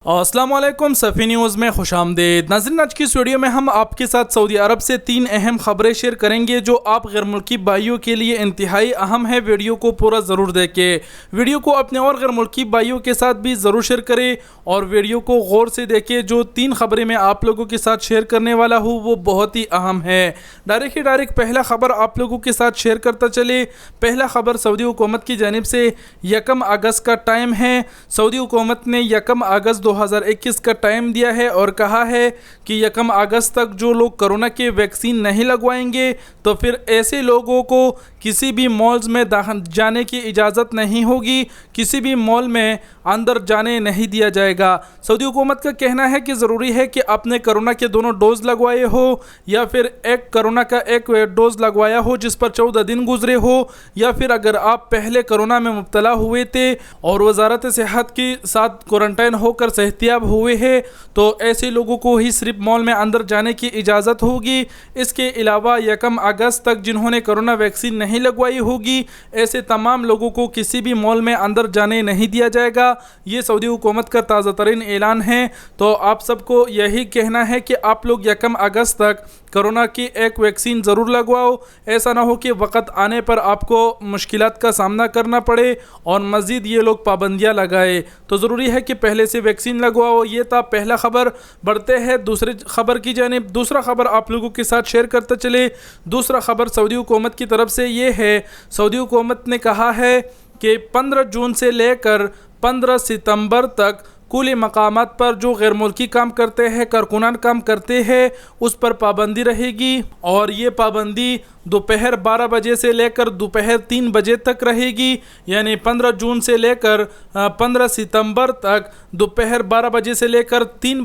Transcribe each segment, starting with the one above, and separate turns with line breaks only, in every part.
अस्सलाम वालेकुम सफ़ी न्यूज़ में खुश आमदीद। नाज़रीन, आज की इस वीडियो में हम आपके साथ सऊदी अरब से 3 अहम खबरें शेयर करेंगे जो आप गैर मुल्की भाइयों के लिए इंतहाई अहम है। वीडियो को पूरा ज़रूर देखें। वीडियो को अपने और गैर मुल्की भाइयों के साथ भी ज़रूर शेयर करें और वीडियो को गौर से देखें। जो 3 खबरें मैं आप लोगों के साथ शेयर करने वाला हूँ वो बहुत ही अहम है। डायरेक्ट पहला खबर आप लोगों के साथ शेयर करता चले। पहला खबर सऊदी हुकूमत की जानिब से 1 अगस्त का टाइम है। सऊदी हुकूमत ने 1 अगस्त 2021 का टाइम दिया है और कहा है कि 1 अगस्त तक जो लोग कोरोना के वैक्सीन नहीं लगवाएंगे तो फिर ऐसे लोगों को किसी भी मॉल्स में जाने की इजाज़त नहीं होगी, किसी भी मॉल में अंदर जाने नहीं दिया जाएगा। सऊदी हुकूमत का कहना है कि ज़रूरी है कि आपने कोरोना के दोनों डोज लगवाए हो या फिर कोरोना का एक डोज लगवाया हो जिस पर 14 दिन गुजरे हो, या फिर अगर आप पहले कोरोना में मुब्तला हुए थे और वजारत सेहत के साथ क्वारंटाइन होकर सेहतियाब हुए हैं तो ऐसे लोगों को ही सिर्फ मॉल में अंदर जाने की इजाज़त होगी। इसके अलावा 1 अगस्त तक जिन्होंने कोरोना वैक्सीन नहीं लगवाई होगी ऐसे तमाम लोगों को किसी भी मॉल में अंदर जाने नहीं दिया जाएगा। ये सऊदी हुकूमत का ताज़ा तरीन ऐलान है। तो आप सबको यही कहना है कि आप लोग 1 अगस्त तक कोरोना की एक वैक्सीन ज़रूर लगवाओ। ऐसा ना हो कि वक़्त आने पर आपको मुश्किलात का सामना करना पड़े और मज़ीद ये लोग पाबंदियाँ लगाए। तो ज़रूरी है कि पहले से वैक्सीन लगवाओ। ये था पहला खबर। बढ़ते हैं दूसरी खबर की जानिब। दूसरा खबर आप लोगों के साथ शेयर करते चले। दूसरा खबर सऊदी हुकूमत की तरफ से ये है। सऊदी हुकूमत ने कहा है कि 15 जून से लेकर 15 सितंबर तक कुल मकामात पर जो गैर मुल्की काम करते हैं, कारकुनान काम करते हैं, उस पर पाबंदी रहेगी और ये पाबंदी दोपहर 12 बजे से लेकर दोपहर 3 बजे तक रहेगी। यानी 15 जून से लेकर 15 सितंबर तक दोपहर 12 बजे से लेकर 3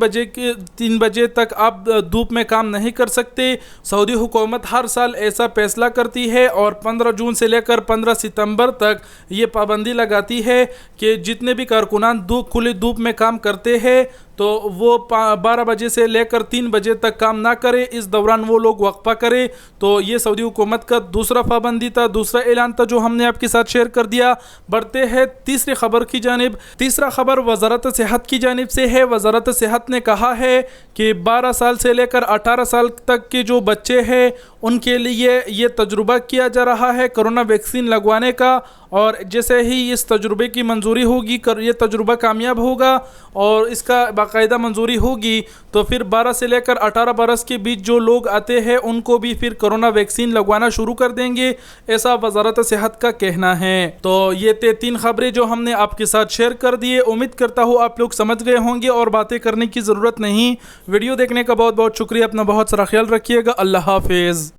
बजे तक आप धूप में काम नहीं कर सकते। सऊदी हुकूमत हर साल ऐसा फैसला करती है और 15 जून से लेकर 15 सितंबर तक ये पाबंदी लगाती है कि जितने भी कारकुनान खुली धूप में काम करते हैं तो वो 12 बजे से लेकर 3 बजे तक काम ना करे, इस दौरान वो लोग वक्फा करे। तो ये सऊदी हुकूमत का दूसरा पाबंदी था, दूसरा ऐलान था जो हमने आपके साथ शेयर कर दिया। बढ़ते हैं तीसरी खबर की जानिब। तीसरा खबर वजारत सेहत की जानिब से है। वजारत सेहत ने कहा है कि 12 साल से लेकर 18 साल तक के जो बच्चे हैं उनके लिए ये तजुर्बा किया जा रहा है कोरोना वैक्सीन लगवाने का, और जैसे ही इस तजुर्बे की मंजूरी होगी, ये तजुर्बा कामयाब होगा और इसका बाकायदा मंजूरी होगी तो फिर 12 से लेकर 18 बरस के बीच जो लोग आते हैं उनको भी फिर कोरोना वैक्सीन लगवाना शुरू कर देंगे, ऐसा वजारत सेहत का कहना है। तो ये 3 खबरें जो हमने आपके साथ शेयर कर दिए। उम्मीद करता हूँ आप लोग समझ गए होंगे और बातें करने की ज़रूरत नहीं। वीडियो देखने का बहुत बहुत शुक्रिया। अपना बहुत सारा ख्याल रखिएगा। अल्लाह हाफिज़।